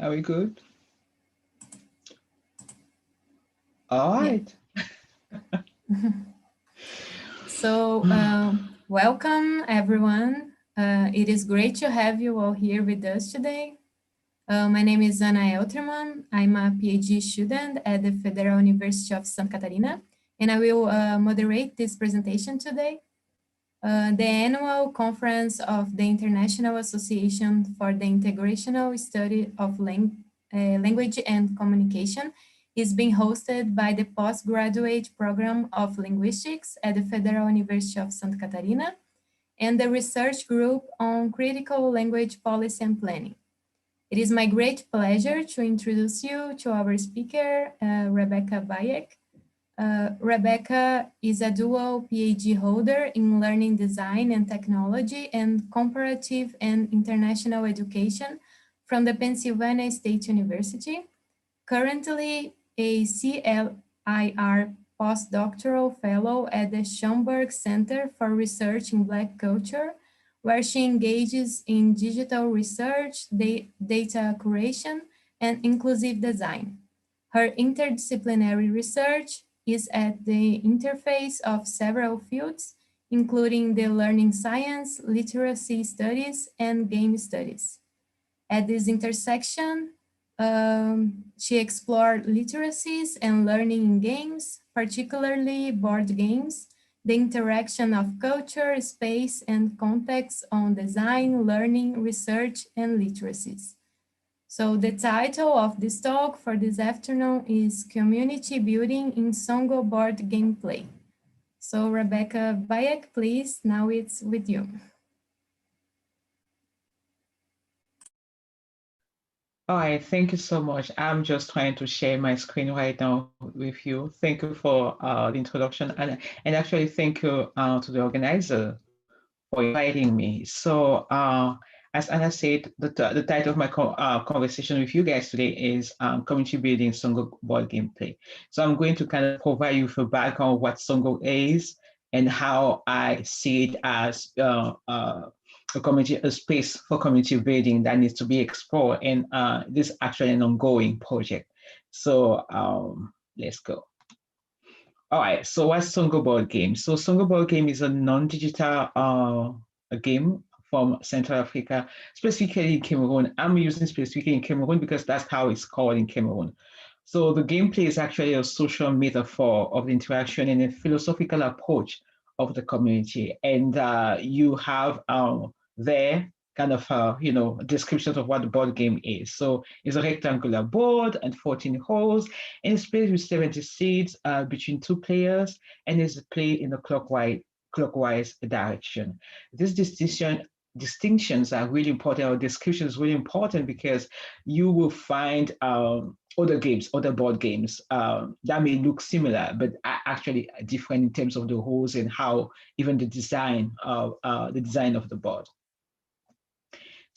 Are we good? All right. So, welcome everyone. It is great to have you all here with us today. My name is Ana Elterman. I'm a PhD student at the Federal University of Santa Catarina, and I will moderate this presentation today. The annual conference of the International Association for the Integrational Study of Language and Communication is being hosted by the Postgraduate Program of Linguistics at the Federal University of Santa Catarina and the Research Group on Critical Language Policy and Planning. It is my great pleasure to introduce you to our speaker, Rebecca Bayeck. Rebecca is a dual PhD holder in learning design and technology and comparative and international education from the Pennsylvania State University. Currently a CLIR postdoctoral fellow at the Schomburg Center for Research in Black Culture, where she engages in digital research, data curation, and inclusive design. Her interdisciplinary research is at the interface of several fields, including the learning science, literacy studies, and game studies. At this intersection, she explored literacies and learning in games, particularly board games, the interaction of culture, space, and context on design, learning, research, and literacies. So the title of this talk for this afternoon is Community Building in Songo Board Gameplay. So Rebecca Bayeck, please, now it's with you. All right, thank you so much. I'm just trying to share my screen right now with you. Thank you for the introduction, and actually thank you to the organizer for inviting me. So as Anna said, the title of my conversation with you guys today is Community Building Songo Board Gameplay. So I'm going to kind of provide you with a background of what Songo is and how I see it as a space for community building that needs to be explored. And this is actually an ongoing project. So let's go. All right, so what's Songo Board Game? So Songo Board Game is a non-digital game from Central Africa, specifically in Cameroon. I'm using specifically in Cameroon because that's how it's called in Cameroon. So the gameplay is actually a social metaphor of the interaction and a philosophical approach of the community. And you have there kind of, descriptions of what the board game is. So it's a rectangular board and 14 holes, and it's played with 70 seeds between two players, and is played in a clockwise direction. This distinctions are really important, or description is really important because you will find other board games that may look similar, but are actually different in terms of the rules and how even the design of the board.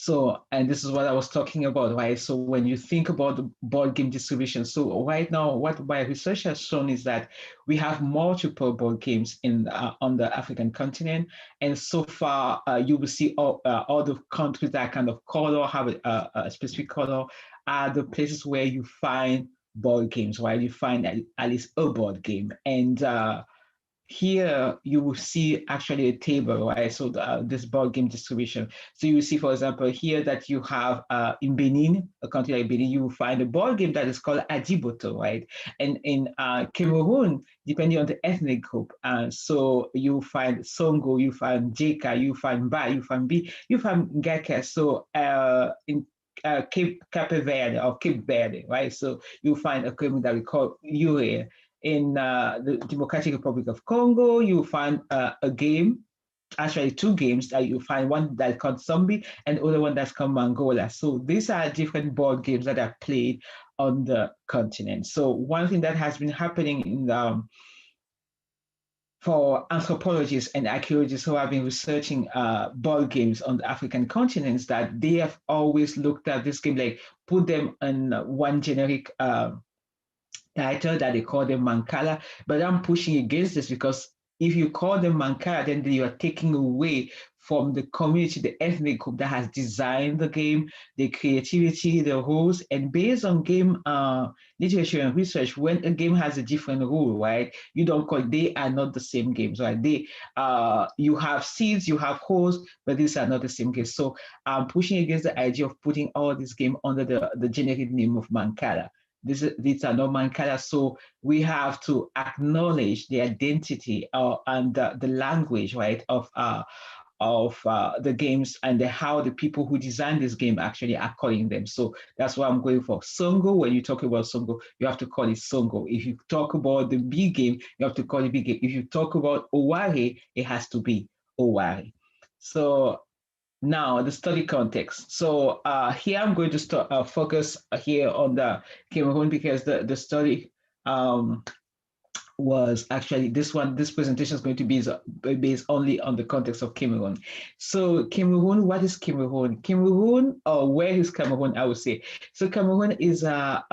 So, and this is what I was talking about, right? So when you think about the board game distribution, so right now, what my research has shown is that we have multiple board games on the African continent. And so far, you will see all the countries that kind of color, have a specific color, are the places where you find board games, right? You find at least a board game. And here you will see actually a table, right? So this board game distribution. So you will see, for example, here that you have in Benin, a country like Benin, you will find a board game that is called Adiboto, right? And in Cameroon, depending on the ethnic group, so you find Songo, you find Jeka, you find Ba, you find B, you find Ngaka. So in Cape Verde, right? So you find a community that we call Ure. In the Democratic Republic of Congo, you find a game, actually two games that you find, one that's called Zombie and the other one that's called Mangola. So these are different board games that are played on the continent. So one thing that has been happening in for anthropologists and archaeologists who have been researching board games on the African continent is that they have always looked at this game, like put them in one generic title that they call them Mancala, but I'm pushing against this because if you call them Mankara, then you are taking away from the community, the ethnic group that has designed the game, the creativity, the rules, and based on game literature and research, when a game has a different rule, right? You don't call, they are not the same games, right? You have seeds, you have holes, but these are not the same games. So I'm pushing against the idea of putting all these games under the generic name of Mankara. These are not Mankara, so we have to acknowledge the identity and the language, right, of the games and how the people who designed this game actually are calling them. So that's why I'm going for Songo. When you talk about Songo, you have to call it Songo. If you talk about the big game, you have to call it big game. If you talk about Oware, it has to be Oware. So now the study context. So here I'm going to focus here on the Cameroon because the study was actually this presentation is going to be based only on the context of Cameroon. So Cameroon, what is Cameroon? Cameroon, or where is Cameroon, I would say. So Cameroon is a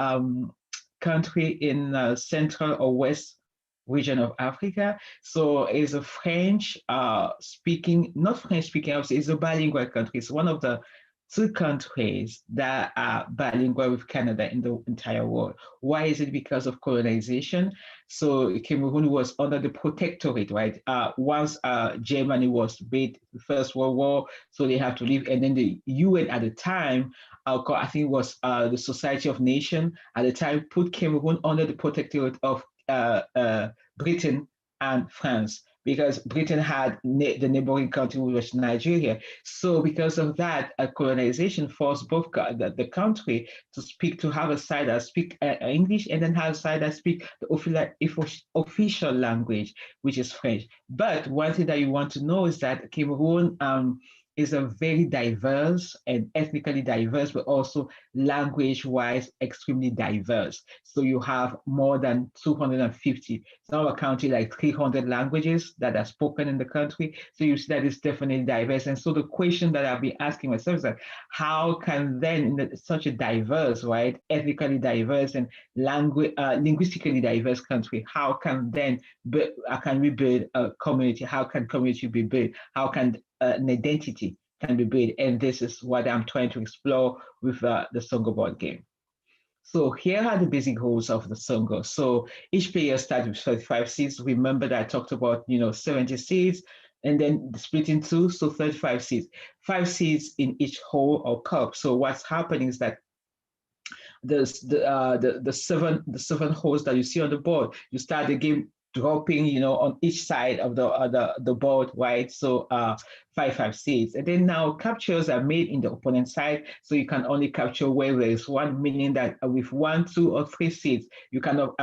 country in central or west region of Africa. So it's a French speaking, not French speaking, I would say it's a bilingual country. It's one of the two countries that are bilingual with Canada in the entire world. Why is it? Because of colonization. So Cameroon was under the protectorate, right? Once Germany was beat the First World War, so they had to leave. And then the UN at the time, I think it was the Society of Nations at the time, put Cameroon under the protectorate of Britain and France, because Britain had the neighboring country, which was Nigeria. So because of that, colonization forced both the country to have a side that speak English, and then have a side that speak the official language, which is French. But one thing that you want to know is that Cameroon is a very diverse and ethnically diverse, but also language-wise extremely diverse. So you have more than 250. Some are counting like 300 languages that are spoken in the country. So you see that it's definitely diverse. And so the question that I've been asking myself is that how can then in such a diverse, right, ethnically diverse and linguistically diverse country, how can we build a community? How can community be built? How can an identity can be built? And this is what I'm trying to explore with the Songo board game. So here are the basic rules of the Songo. So each player starts with 35 seeds. Remember that I talked about 70 seeds and then split in two, so 35 seeds. 5 seeds in each hole or cup. So what's happening is that the seven holes that you see on the board, you start the game dropping, on each side of the board, right? So 5 seeds, and then now captures are made in the opponent side. So you can only capture where there is one, meaning that with 1, 2, or 3 seeds, you cannot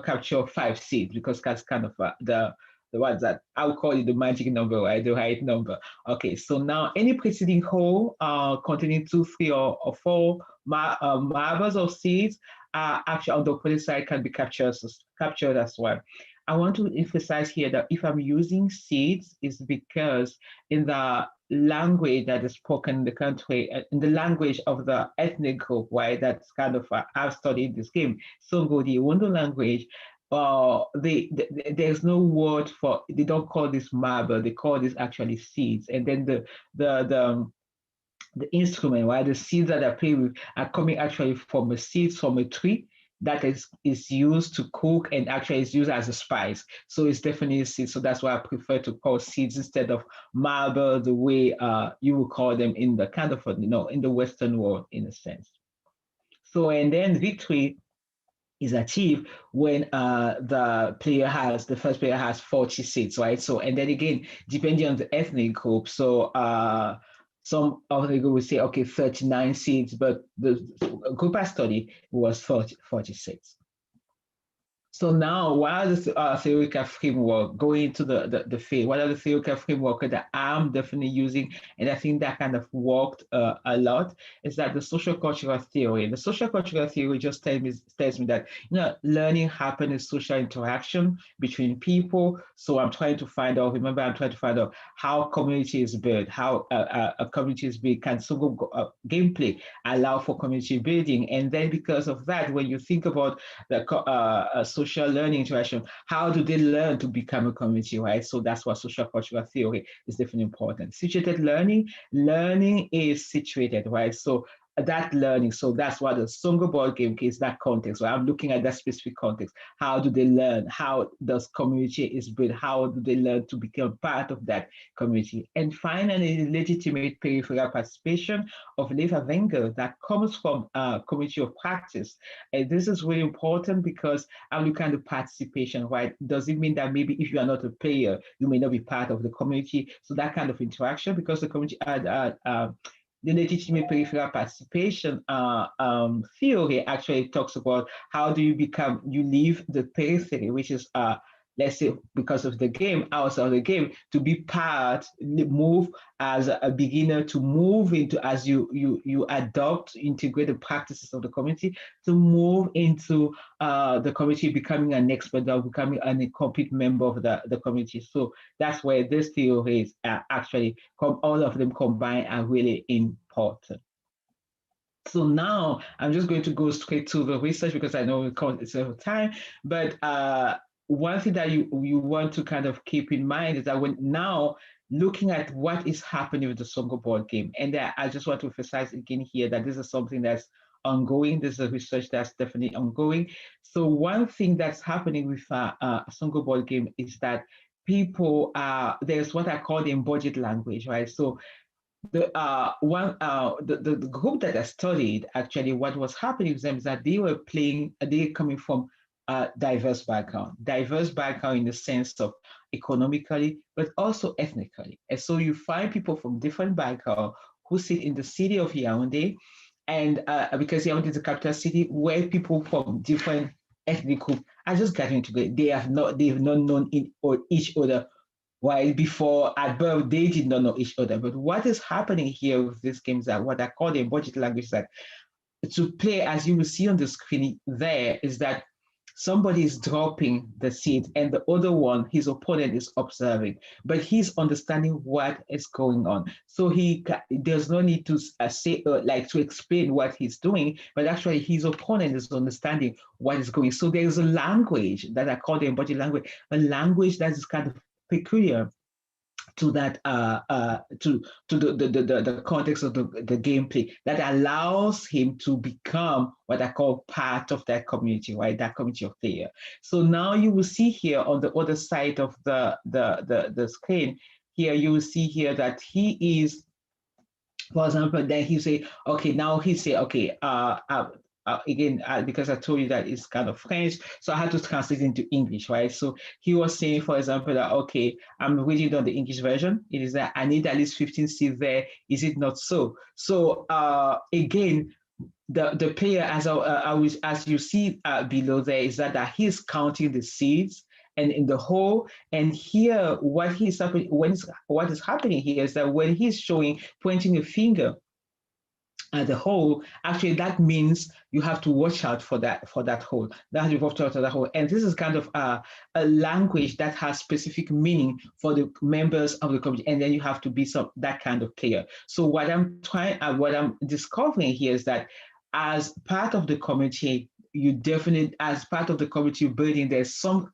capture 5 seeds, because that's kind of the ones that I'll call it the magic number, right? The right number. Okay, so now any preceding hole containing 2, 3, or 4 marbles or seeds actually on the opposite side can be captured as well. I want to emphasize here that if I'm using seeds, it's because in the language that is spoken in the country, in the language of the ethnic group, right, that's kind of, I've studied this game, Songo, the Wondo language, there's no word for, they don't call this marble, they call this actually seeds. And then the instrument, right, the seeds that I play with are coming actually from seeds from a tree that is used to cook, and actually is used as a spice. So it's definitely a seed. So that's why I prefer to call seeds instead of marble, the way you would call them in the kind of, in the Western world, in a sense. So, and then victory is achieved when the first player has 40 seeds, right? So, and then again, depending on the ethnic group, so some of the group will say, okay, 39 seeds, but the group I studied was 46. So now, what are the theoretical framework going into the field? What are the theoretical framework that I'm definitely using, and I think that kind of worked a lot, is that the social cultural theory. The social cultural theory just tells me that learning happens in social interaction between people. So I'm trying to find out. Remember, I'm trying to find out how community is built, how a community is built. Can Songo gameplay allow for community building? And then because of that, when you think about the social learning interaction. How do they learn to become a community, right? So that's what social cultural theory is definitely important. Situated learning is situated, right? So that learning, so that's what the Songo board game is, that context. So I'm looking at that specific context. How do they learn? How does community is built? How do they learn to become part of that community? And finally, legitimate peripheral participation of Leverwenger that comes from community of practice. And this is really important because I'm looking at the participation, right? Does it mean that maybe if you are not a player, you may not be part of the community? So that kind of interaction, because the community the legitimate peripheral participation theory actually talks about how do you leave the periphery, which is, let's say, because of the game, outside of the game, to be part, move as a beginner, to move into, as you adopt, integrate the practices of the community, to move into the community, becoming an expert or becoming a complete member of the community. So that's where this theory is actually, all of them combined are really important. So now I'm just going to go straight to the research because I know it's over time, but one thing that you want to kind of keep in mind is that when now looking at what is happening with the Songo board game, and I just want to emphasize again here that this is something that's ongoing. This is a research that's definitely ongoing. So one thing that's happening with Songo board game is that people, there's what I call the embodied language, right? So the group that I studied, actually what was happening with them is that they were coming from diverse background in the sense of economically, but also ethnically. And so you find people from different backgrounds who sit in the city of Yaoundé, and because Yaoundé is the capital city, where people from different ethnic groups are just gathering together. They've not known each other, while before at birth they did not know each other. But what is happening here with these games that what I call the embodied language, that to play, as you will see on the screen there, is that somebody is dropping the seed and the other one, his opponent, is observing, but he's understanding what is going on. So there's no need to say to explain what he's doing, but actually his opponent is understanding what is going. So there's a language that I call the embodied language, a language that is kind of peculiar to that to the context of the gameplay, that allows him to become what I call part of that community, right? That community of player. So now you will see here on the other side of the screen here, you will see here that he is, for example, then he say, okay, now he say, okay, again, because I told you that it's kind of French, so I had to translate into English, right? So he was saying, for example, that, okay, I'm reading on the English version. It is that I need at least 15 seeds there. Is it not so? So again, the player, as you see below there, is that he's counting the seeds and in the whole. And here, what is happening here is that when he's pointing a finger at the whole, actually that means you have to watch out for that whole. That you watch out for that whole. And this is kind of a language that has specific meaning for the members of the community. And then you have to be that kind of player. So what I'm discovering here is that as part of the community, you definitely, as part of the community building, there's some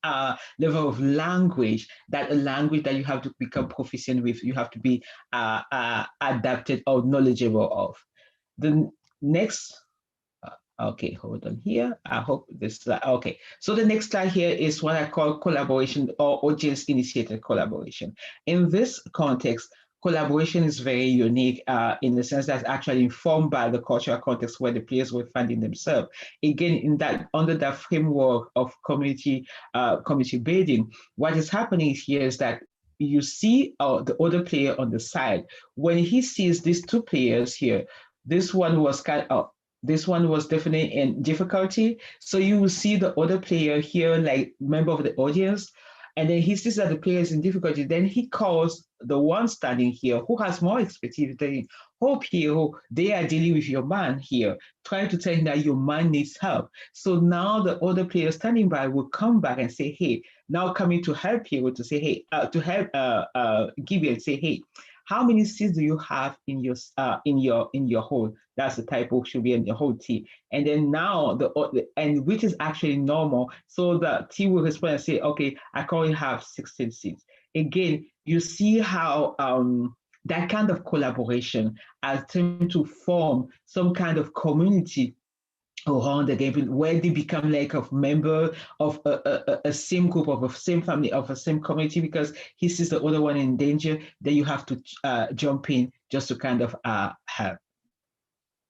level of language that you have to become proficient with. You have to be adapted or knowledgeable of. The next, okay, hold on here. I hope this, okay. So the next slide here is what I call collaboration or audience-initiated collaboration. In this context, collaboration is very unique in the sense that's actually informed by the cultural context where the players were finding themselves. Again, under that framework of community building, what is happening here is that you see the other player on the side. When he sees these two players here, this one was definitely in difficulty. So you will see the other player here, like member of the audience, and then he sees that the player is in difficulty. Then he calls the one standing here who has more expertise than him. Hope here, they are dealing with your man here, trying to tell him that your man needs help. So now the other player standing by will come back and say, hey, now coming to help you, to say, hey, to help Gibeon, say, hey, how many seeds do you have in your whole? That's the typo, should be in the whole T. And then now and which is actually normal. So the T will respond and say, okay, I currently have 16 seeds. Again, you see how that kind of collaboration has turned to form some kind of community around the game where they become like a member of a same group, of a same family, of a same community, because he sees the other one in danger, then you have to jump in just to kind of help.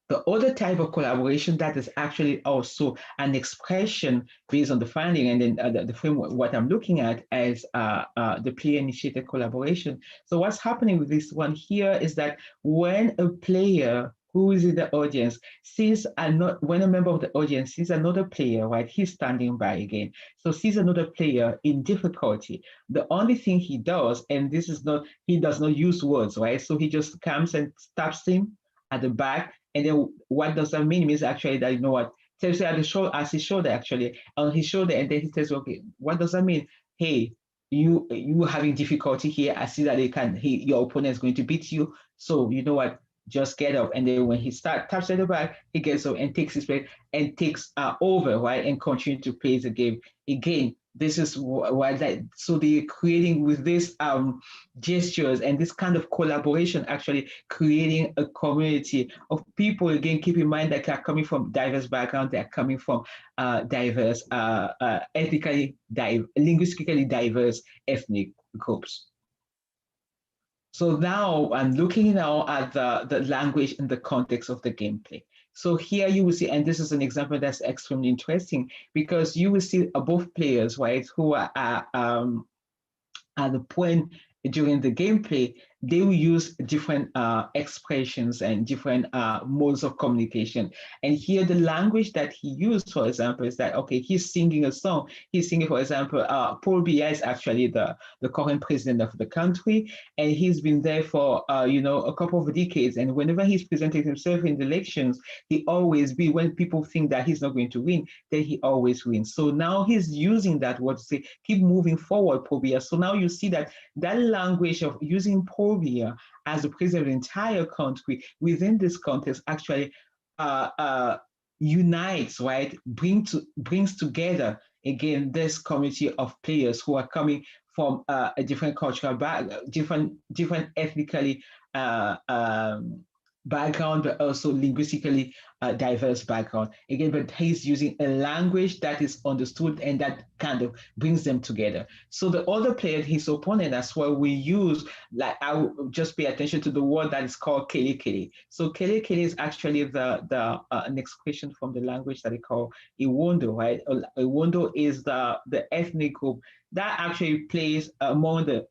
The other type of collaboration that is actually also an expression based on the finding and then the framework, what I'm looking at as the player-initiated collaboration. So what's happening with this one here is that when a player who is in the audience when a member of the audience sees another player, right, he's standing by again. So sees another player in difficulty. The only thing he does, and this is not, he does not use words, right? So he just comes and stabs him at the back. And then what does that mean? It means actually that, you know what, tells you at the shoulder, as his shoulder actually, on his shoulder, and then he says, okay, what does that mean? Hey, you having difficulty here. I see that your opponent is going to beat you. So you know what? Just get up. And then when he taps at the back, he gets up and takes his place and takes over, right? And continue to play the game. Again, this is why so they're creating with this gestures and this kind of collaboration, actually creating a community of people. Again, keep in mind that they are coming from diverse backgrounds, they are coming from diverse, linguistically diverse ethnic groups. So now I'm looking now at the language in the context of the gameplay. So here you will see, and this is an example that's extremely interesting, because you will see both players, right, who are at the point during the gameplay, they will use different expressions and different modes of communication. And here the language that he used, for example, is that, okay, he's singing a song. He's singing, for example, Paul Biya is actually the current president of the country, and he's been there for, a couple of decades. And whenever he's presented himself in the elections, he always be, when people think that he's not going to win, then he always wins. So now he's using that word to say, keep moving forward, Paul Biya. So now you see that language of using Paul Biya as the president of the entire country within this context actually unites, right? Brings together again this community of players who are coming from a different cultural different ethnically background, but also linguistically diverse background. Again, but he's using a language that is understood and that kind of brings them together. So the other player, his opponent as well, we use, like, I will just pay attention to the word that is called kele kele. So kele kele is actually an expression from the language that they call Iwondo, right? Iwondo is the ethnic group that actually plays among the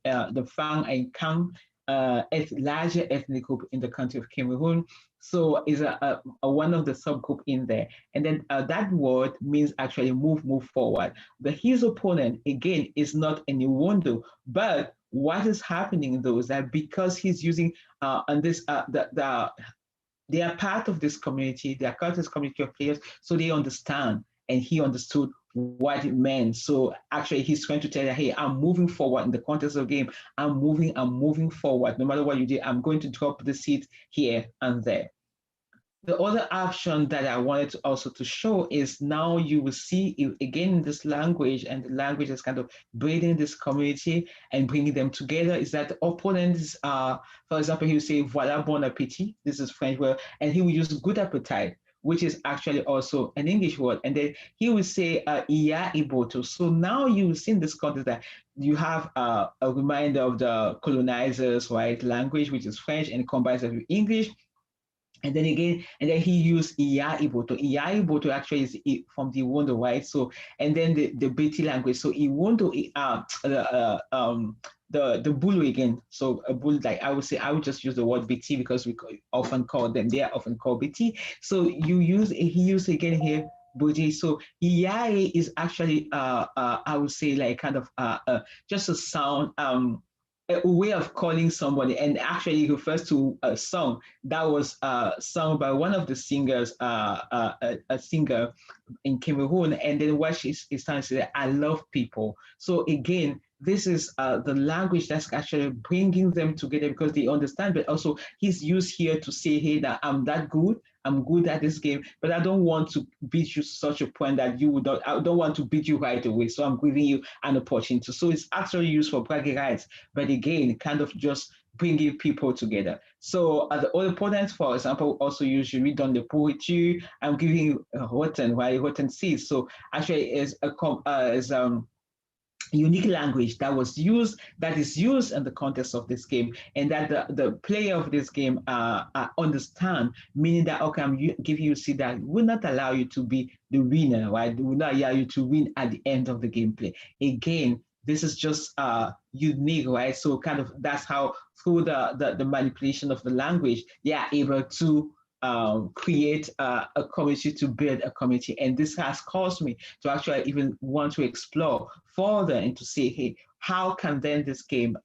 Fang and Kang larger ethnic group in the country of Cameroon. So is a one of the subgroup in there. And then that word means actually move forward. But his opponent, again, is not any Iwondo, but what is happening though is that because he's using on this, they are part of this community, they are part of this community of players, so they understand, and he understood what it meant. So actually he's trying to tell you, hey, I'm moving forward in the context of the game. I'm moving forward. No matter what you do, I'm going to drop the seat here and there. The other option that I wanted to also to show is now you will see again this language, and the language is kind of breeding this community and bringing them together, is that the opponents, for example, he will say, voilà, bon appétit. This is French word, and he will use good appetite, which is actually also an English word. And then he will say, iya iboto. So now you see in this context that you have a reminder of the colonizers, right, language, which is French, and combines it with English. And then he used iya iboto. Iya iboto actually is from the Iwondo, right? So, and then the Beti language. So Iwondo, the Bulu again. So a Bulu, like I would say, I would just use the word BT because we often call them, they are often called BT. So he used again here, Buji. So Iyae is actually, I would say, like kind of just a sound, a way of calling somebody, and actually refers to a song that was sung by one of the singers, a singer in Cameroon. And then what she's trying to say, I love people. So again, this is the language that's actually bringing them together because they understand, but also he's used here to say, hey, that I'm that good, I'm good at this game, but I don't want to beat you to such a point that you would not, I don't want to beat you right away. So I'm giving you an opportunity. So it's actually used for bragging rights, but again, kind of just bringing people together. So the other opponents, for example, also usually read on the poetry. I'm giving you rotten, right? Rotten seeds. So actually is a unique language that was used, that is used in the context of this game, and that the player of this game understand, meaning that, okay, I'm giving you see that will not allow you to be the winner, right? It will not allow you to win at the end of the gameplay. Again, this is just unique, right? So kind of that's how through the manipulation of the language, they are able to create a community, to build a community. And this has caused me to actually even want to explore further and to say, hey, how can then this game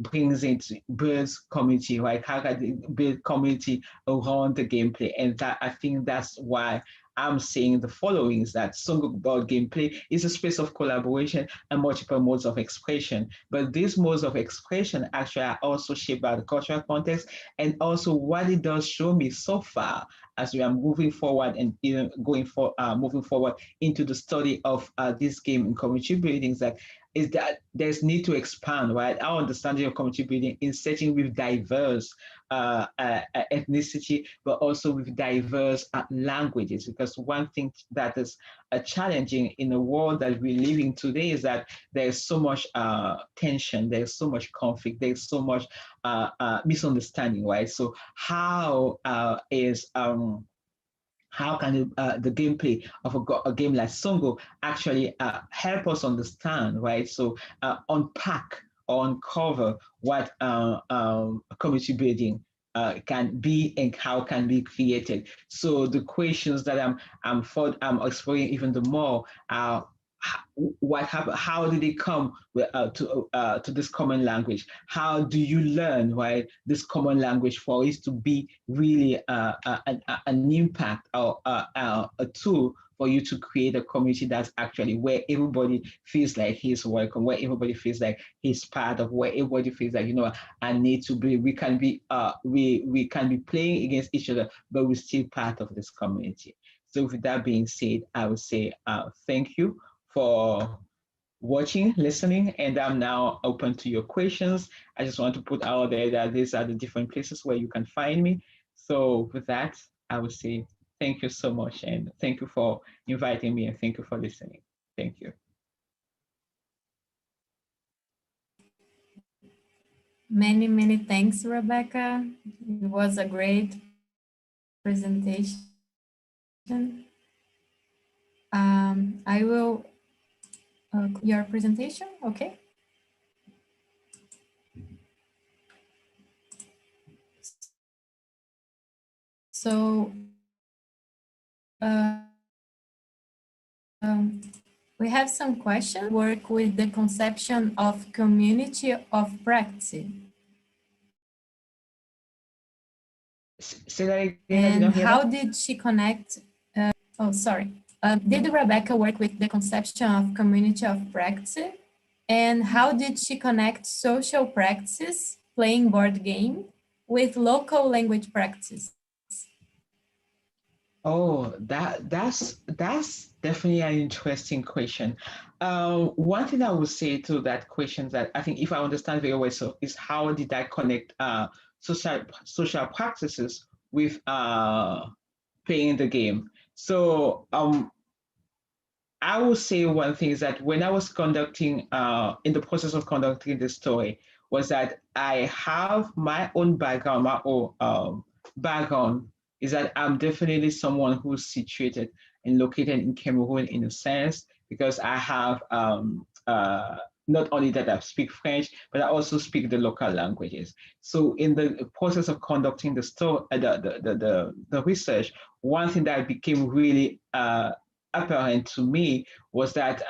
brings into builds community, right? How can they build community around the gameplay? And that, I think that's why I'm saying the following is that Songo Board gameplay is a space of collaboration and multiple modes of expression. But these modes of expression actually are also shaped by the cultural context, and also what it does show me so far as we are moving forward and moving forward into the study of this game in community building, is that there's need to expand, right? Our understanding of community building in setting with diverse ethnicity, but also with diverse languages. Because one thing that is challenging in the world that we're living today is that there's so much tension, there's so much conflict, there's so much misunderstanding, right? So how can the gameplay of a game like Songo actually help us understand, right? So unpack or uncover what community building can be and how can be created. So the questions that I'm exploring even the more are, what happened? How did it come to this common language? How do you learn, right, this common language for it to be really an impact or a tool for you to create a community that's actually where everybody feels like he's welcome, where everybody feels like he's part of, where everybody feels like, I need to be. We can be we can be playing against each other, but we're still part of this community. So with that being said, I would say thank you for watching, listening, and I'm now open to your questions. I just want to put out there that these are the different places where you can find me. So with that, I would say thank you so much, and thank you for inviting me, and thank you for listening. Thank you. Many, many thanks, Rebecca. It was a great presentation. I will your presentation, okay? So we have some questions. Work with the conception of community of practice. Say that again. And how did she connect? Oh, sorry. Did Rebecca work with the conception of community of practice? And how did she connect social practices, playing board game, with local language practice? Oh, that's definitely an interesting question. One thing I would say to that question that I think if I understand very well, so is how did I connect social practices with playing the game? So I would say one thing is that when I was conducting, in the process of conducting the story, was that I have my own background, my own background is that I'm definitely someone who's situated and located in Cameroon in a sense, because I have not only that I speak French, but I also speak the local languages. So in the process of conducting the story, the research, one thing that became really apparent to me was that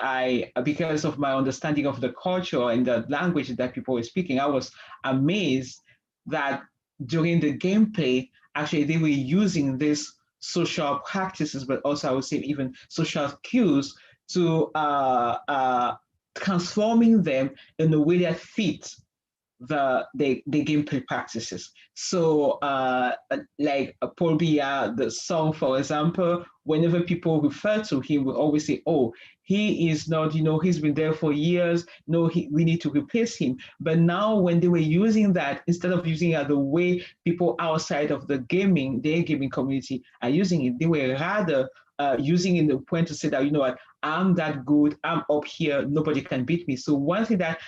because of my understanding of the culture and the language that people were speaking, I was amazed that during the gameplay, actually they were using these social practices, but also I would say even social cues to transforming them in a way that fits the gameplay practices. So like Paul Biya, the song, for example, whenever people refer to him, we always say, oh, he is not, he's been there for years. No, we need to replace him. But now when they were using that, instead of using it the way people outside of their gaming community are using it, they were rather using in the point to say that, what, I'm that good, I'm up here, nobody can beat me. So one thing that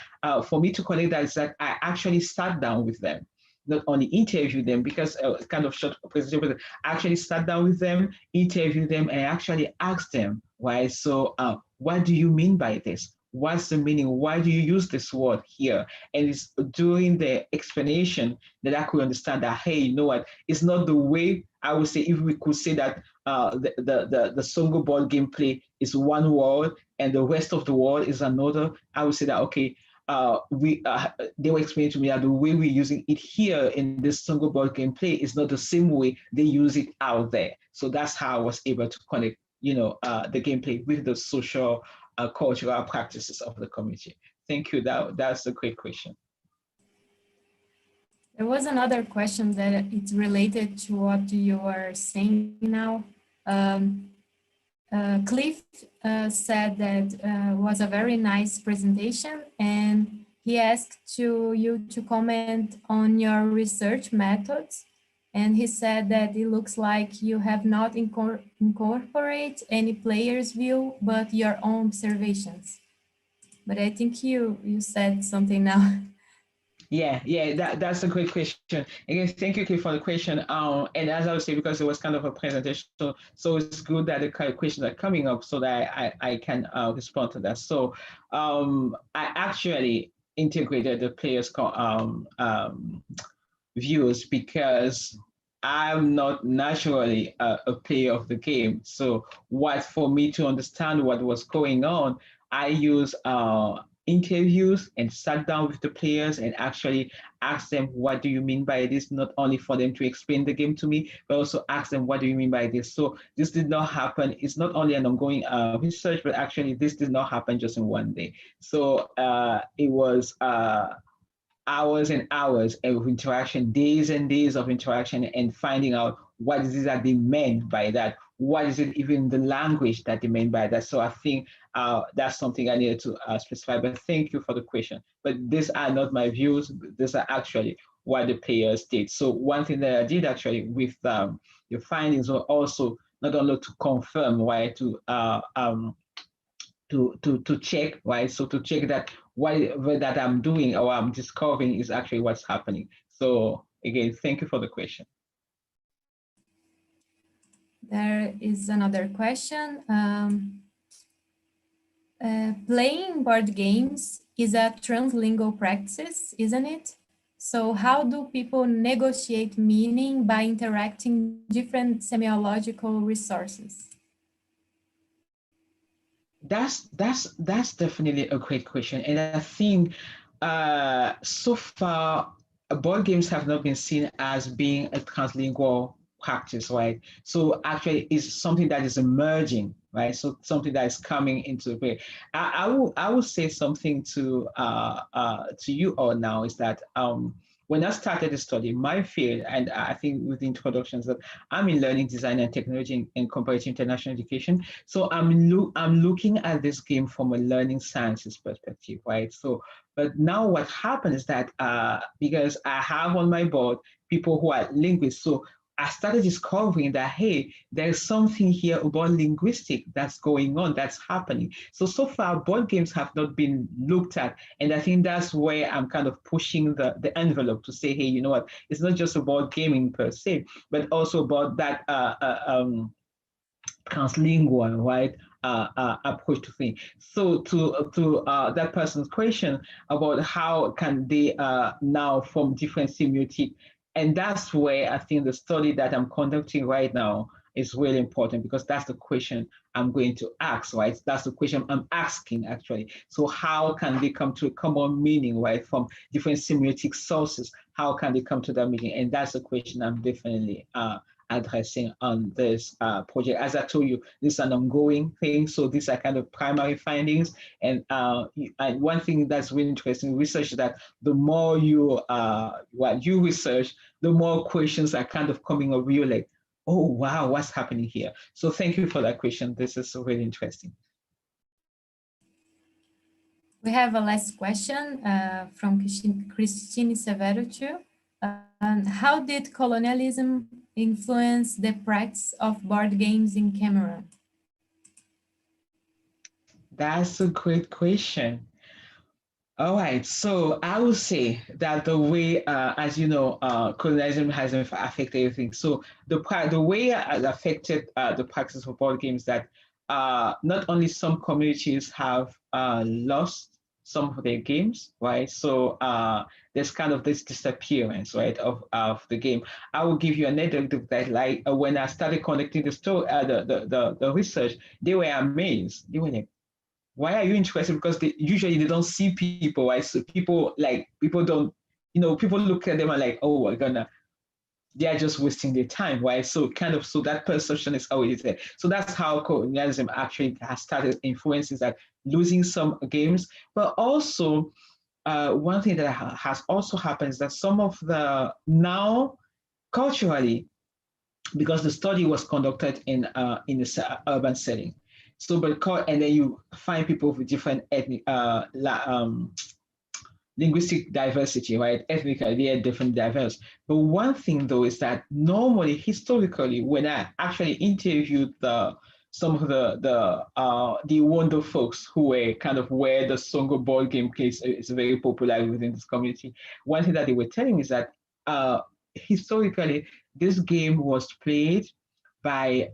for me to connect that is that I actually sat down with them, not only interview them, because kind of short presentation, but I actually sat down with them, interviewed them, and actually asked them, why? So what do you mean by this? What's the meaning? Why do you use this word here? And it's during the explanation that I could understand that, hey, you know what? It's not the way I would say, if we could say that the Songo board gameplay is one world and the rest of the world is another, I would say that, okay, they were explaining to me that the way we're using it here in this Songo board gameplay is not the same way they use it out there. So that's how I was able to connect, the gameplay with the social, cultural practices of the community. Thank you. That's a great question. There was another question that it's related to what you are saying now. Cliff said that was a very nice presentation, and he asked you to comment on your research methods. And he said that it looks like you have not incorporate any player's view, but your own observations. But I think you said something now. Yeah, that's a great question. Again, thank you, Cliff, for the question. And as I would say, because it was kind of a presentation, so it's good that the kind of questions are coming up so that I can respond to that. So I actually integrated the players' views because I'm not naturally a player of the game. So what for me to understand what was going on, I use interviews and sat down with the players and actually asked them, what do you mean by this? Not only for them to explain the game to me, but also ask them, what do you mean by this? So this did not happen. It's not only an ongoing research, but actually this did not happen just in one day. So it was hours and hours of interaction, days and days of interaction, and finding out what is it that they meant by that. What is it even the language that they meant by that? So I think that's something I needed to specify, but thank you for the question. But these are not my views. These are actually what the players did. So one thing that I did actually with your findings were also not only to confirm, right, to check, right? So to check that whatever that I'm doing or I'm discovering is actually what's happening. So again, thank you for the question. There is another question. Playing board games is a translingual practice, isn't it? So how do people negotiate meaning by interacting different semiological resources? That's definitely a great question, and I think so far board games have not been seen as being a translingual practice, right? So actually, it's something that is emerging, right? So something that is coming into play. I will say something to you all now is that when I started the study, my field, and I think with the introductions that I'm in learning design and technology and comparative international education. So I'm looking at this game from a learning sciences perspective, right? So, but now what happened is that because I have on my board people who are linguists, so I started discovering that, hey, there's something here about linguistic that's going on, that's happening. So far, board games have not been looked at. And I think that's where I'm kind of pushing the envelope to say, hey, you know what, it's not just about gaming per se, but also about that translingual, right, approach to things. So to that person's question about how can they now form different semiotic, and that's where I think the study that I'm conducting right now is really important because that's the question I'm going to ask, right? That's the question I'm asking actually. So how can they come to a common meaning, right, from different semiotic sources? How can they come to that meaning? And that's the question I'm definitely addressing on this project. As I told you, this is an ongoing thing, so these are kind of primary findings. And one thing that's really interesting in research is that the more you what you research, the more questions are kind of coming up. You're like, oh wow, what's happening here? So thank you for that question. This is really interesting. We have a last question from Christine Severo too. How did colonialism influence the practice of board games in Cameroon? That's a great question. All right, so I would say that the way, as you know, colonialism has affected everything. So the way it affected the practice of board games, that not only some communities have lost some of their games, right? So there's kind of this disappearance, right, of the game. I will give you an anecdote that, like, when I started conducting the story, the research, they were amazed. They were like, why are you interested? Because usually they don't see people, right? So people don't, people look at them and like, oh, we're gonna, they are just wasting their time, right? So so that perception is always there. So that's how colonialism actually has started influencing, that losing some games. But also, one thing that has also happened is that some of the, now culturally, because the study was conducted in a urban setting. So, and then you find people with different ethnic, linguistic diversity, right? Ethnically, they are different diverse. But one thing though is that normally, historically, when I actually interviewed some of the Wonder folks who were kind of where the Songo board game case is very popular within this community, one thing that they were telling me is that historically, this game was played by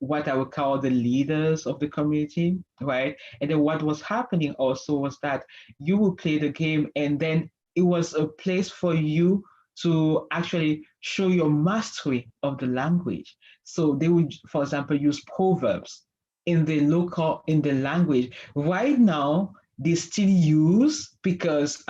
what I would call the leaders of the community, right? And then what was happening also was that you would play the game, and then it was a place for you to actually show your mastery of the language. So they would, for example, use proverbs in the language. Right now, they still use, because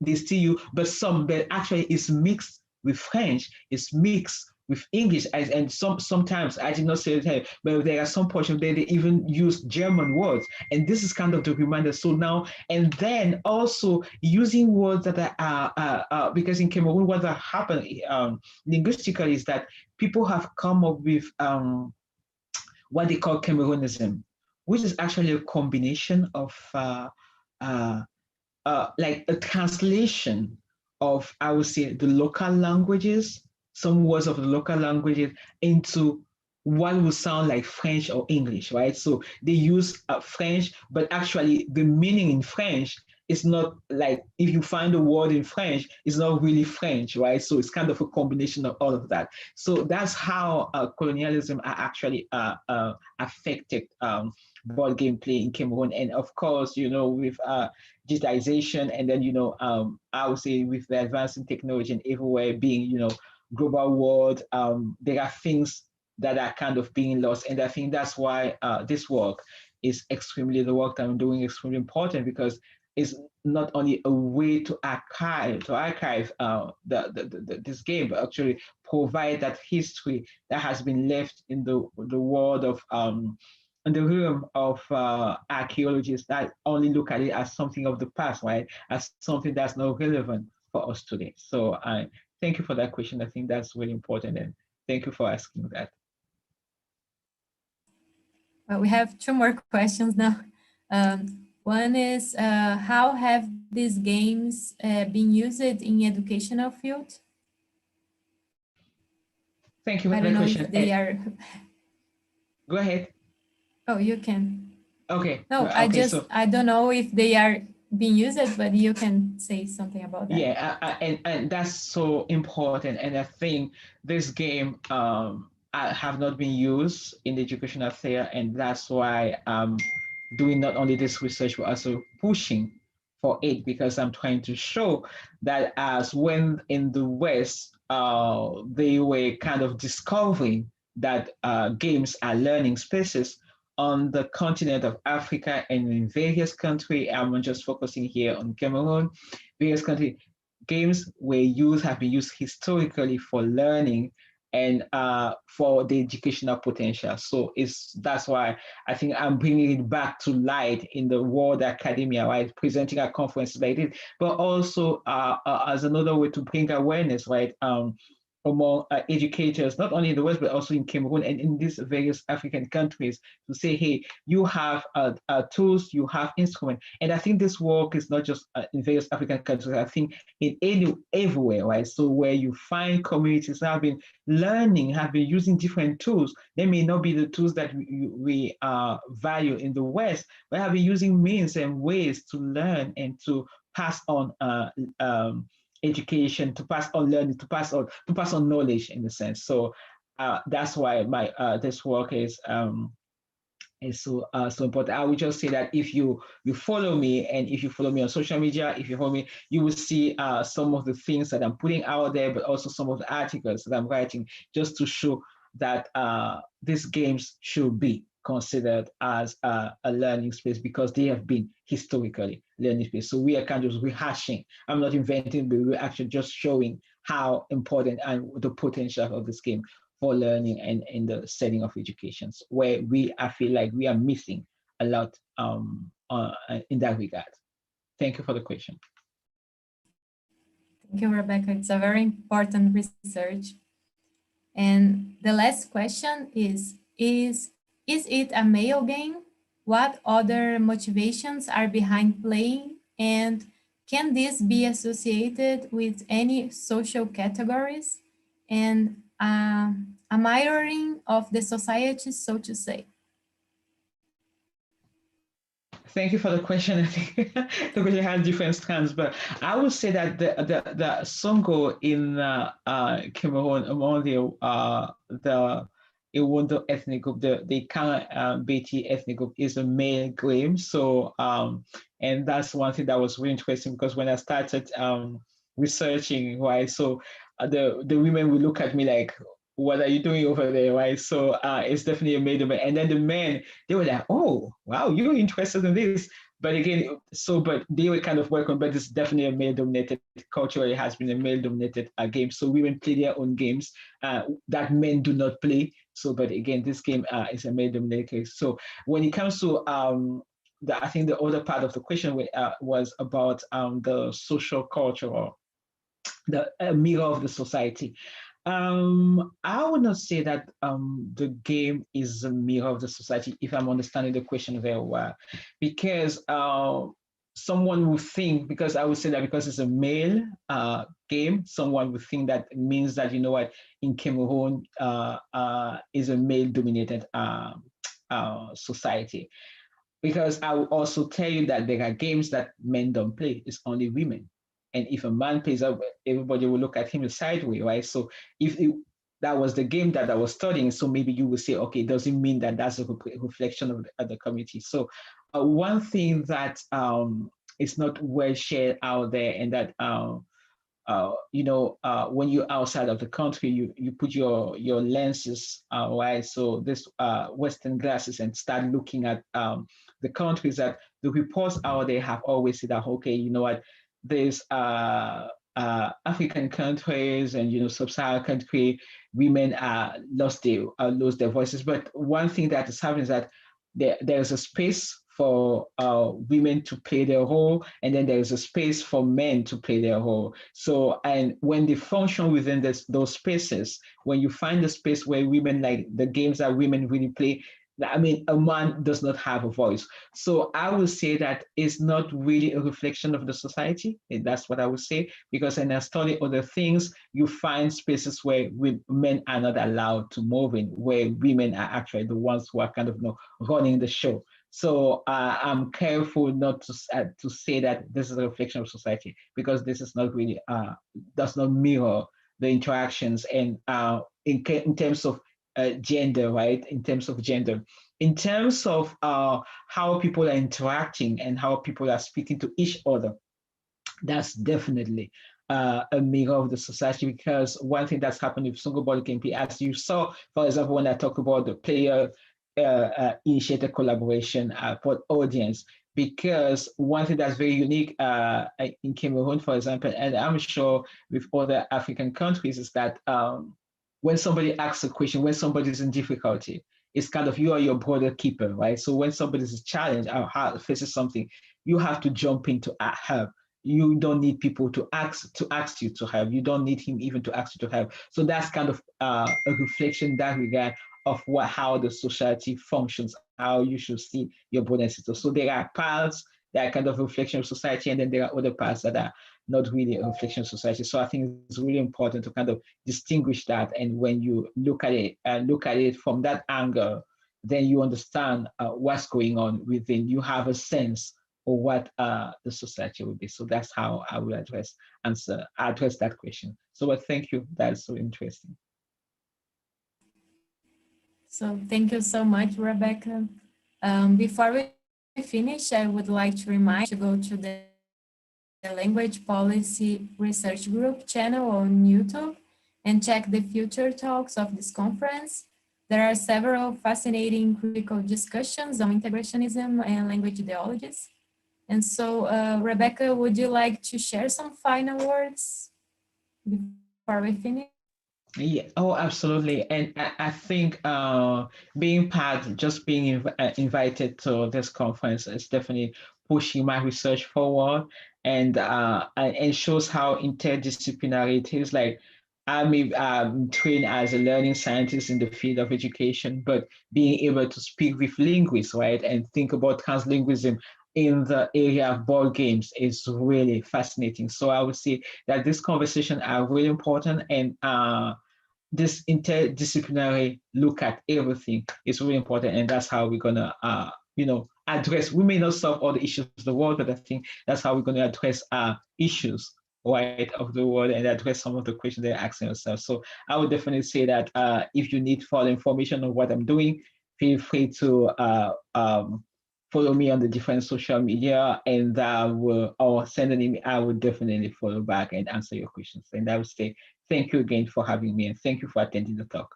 they still use, but actually it's mixed with French, it's mixed with English, and sometimes I did not say it, but there are some portions where they even use German words, and this is kind of the reminder. So now, and then also using words that are because in Cameroon, what that happened linguistically is that people have come up with what they call Cameronism, which is actually a combination of like a translation of, I would say, the local languages, some words of the local languages into what would sound like French or English, right? So they use French, but actually the meaning in French is not, like, if you find a word in French, it's not really French, right? So it's kind of a combination of all of that. So that's how colonialism actually affected board game play in Cameroon. And of course, with digitization, and then, I would say with the advancing technology and everywhere being, global world, there are things that are kind of being lost. And I think that's why this work is the work that I'm doing extremely important, because it's not only a way to archive this game, but actually provide that history that has been left in the world of in the realm of archaeologists that only look at it as something of the past, right? As something that's not relevant for us today. So I thank you for that question. I think that's really important, and thank you for asking that. Well, we have two more questions now. One is, how have these games been used in educational field? Thank you for I that don't know question. if they are. Go ahead. Oh, you can. Okay. No, okay, I don't know if they are being used, but you can say something about that. Yeah, and that's so important. And I think this game have not been used in the educational sphere, and that's why I'm doing not only this research, but also pushing for it, because I'm trying to show that as when in the West, they were kind of discovering that games are learning spaces on the continent of Africa and in various countries. I'm just focusing here on Cameroon, various countries. Games have been used historically for learning, and for the educational potential. So that's why I think I'm bringing it back to light in the world academia, right? Presenting at conferences like this, but also as another way to bring awareness, right? Among educators, not only in the West, but also in Cameroon and in these various African countries, to say, hey, you have tools, you have instruments. And I think this work is not just in various African countries, I think everywhere, right? So where you find communities that have been learning, have been using different tools. They may not be the tools that we value in the West, but have been using means and ways to learn and to pass on education, to pass on learning, to pass on knowledge in a sense. So that's why my this work is so important. I would just say that if you follow me, and if you follow me on social media, if you follow me, you will see some of the things that I'm putting out there, but also some of the articles that I'm writing, just to show that these games should be considered as a learning space, because they have been historically learning space. So we are kind of rehashing. I'm not inventing, but we're actually just showing how important and the potential of this game for learning and in the setting of education, where I feel like we are missing a lot in that regard. Thank you for the question. Thank you, Rebecca. It's a very important research. And the last question is it a male game? What other motivations are behind playing? And can this be associated with any social categories? And a mirroring of the society, so to say. Thank you for the question. I think the question has different strands, but I would say that the Songo in Cameroon, among the Iwondo ethnic group, the Kan Beti ethnic group, is a male game. So and that's one thing that was really interesting, because when I started researching, right, so the women will look at me like, what are you doing over there, right? So it's definitely a male domain. And then the men, they were like, oh, wow, you're interested in this. But again, but they were kind of welcome, but it's definitely a male-dominated culture. It has been a male-dominated game. So women play their own games that men do not play. So, but again, this game is a male-dominated case. So when it comes to I think the other part of the question was about the social culture, or the mirror of the society. I would not say that the game is a mirror of the society, if I'm understanding the question very well, because someone would think, because I would say that because it's a male game, someone would think that means that, you know what, in Cameroon is a male-dominated society. Because I will also tell you that there are games that men don't play, it's only women. And if a man plays up, everybody will look at him sideways, right? So if that was the game that I was studying, so maybe you will say, okay, doesn't mean that that's a reflection of the community. So one thing that is not well shared out there, and that when you're outside of the country, you put your lenses, right? So this Western glasses, and start looking at the countries that the reports out there have always said that, okay, you know what, there's African countries and sub-Saharan country, women lose their voices. But one thing that is happening is that there's a space for women to play their role, and then there's a space for men to play their role. So, and when they function within those spaces, when you find a space where women, like the games that women really play, I mean, a man does not have a voice. So I would say that it's not really a reflection of the society. That's what I would say, because when I study other things, you find spaces where men are not allowed to move in, where women are actually the ones who are kind of running the show. So I'm careful not to say that this is a reflection of society, because this is not really does not mirror the interactions and in terms of gender, right? In terms of gender, in terms of how people are interacting and how people are speaking to each other, that's definitely a mirror of the society. Because one thing that's happened with Songo Board Ga, as you saw, for example, when I talk about the player initiated collaboration for audience, because one thing that's very unique in Cameroon, for example, and I'm sure with other African countries, is that when somebody asks a question, when somebody's in difficulty, it's kind of you are your brother keeper, right? So when somebody's challenged or faces something, you have to jump in to help. You don't need people to ask you to help. You don't need him even to ask you to help. So that's kind of a reflection in that regard of how the society functions, how you should see your brother and sister. So there are parts that are kind of reflection of society, and then there are other parts that are not really a reflection of society. So I think it's really important to kind of distinguish that. And when you look at it from that angle, then you understand what's going on within. You have a sense of what the society will be. So that's how I will address that question. So thank you. That's so interesting. So thank you so much, Rebecca. Before we finish, I would like to remind you to go to the Language Policy Research Group channel on YouTube and check the future talks of this conference. There are several fascinating critical discussions on integrationism and language ideologies. And so, Rebecca, would you like to share some final words before we finish? Yeah, oh, absolutely. And I think just being invited to this conference is definitely pushing my research forward, and shows how interdisciplinary it is. Like I'm trained as a learning scientist in the field of education, but being able to speak with linguists, right, and think about translinguism in the area of board games is really fascinating. So I would say that this conversation are really important, and this interdisciplinary look at everything is really important, and that's how we're gonna address. We may not solve all the issues of the world, but I think that's how we're gonna address issues, right, of the world, and address some of the questions they're asking themselves. So I would definitely say that if you need further information on what I'm doing, feel free to follow me on the different social media, and or send an email. I would definitely follow back and answer your questions. And I would say thank you again for having me, and thank you for attending the talk.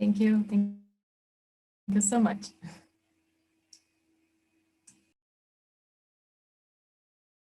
Thank you. Thank you so much.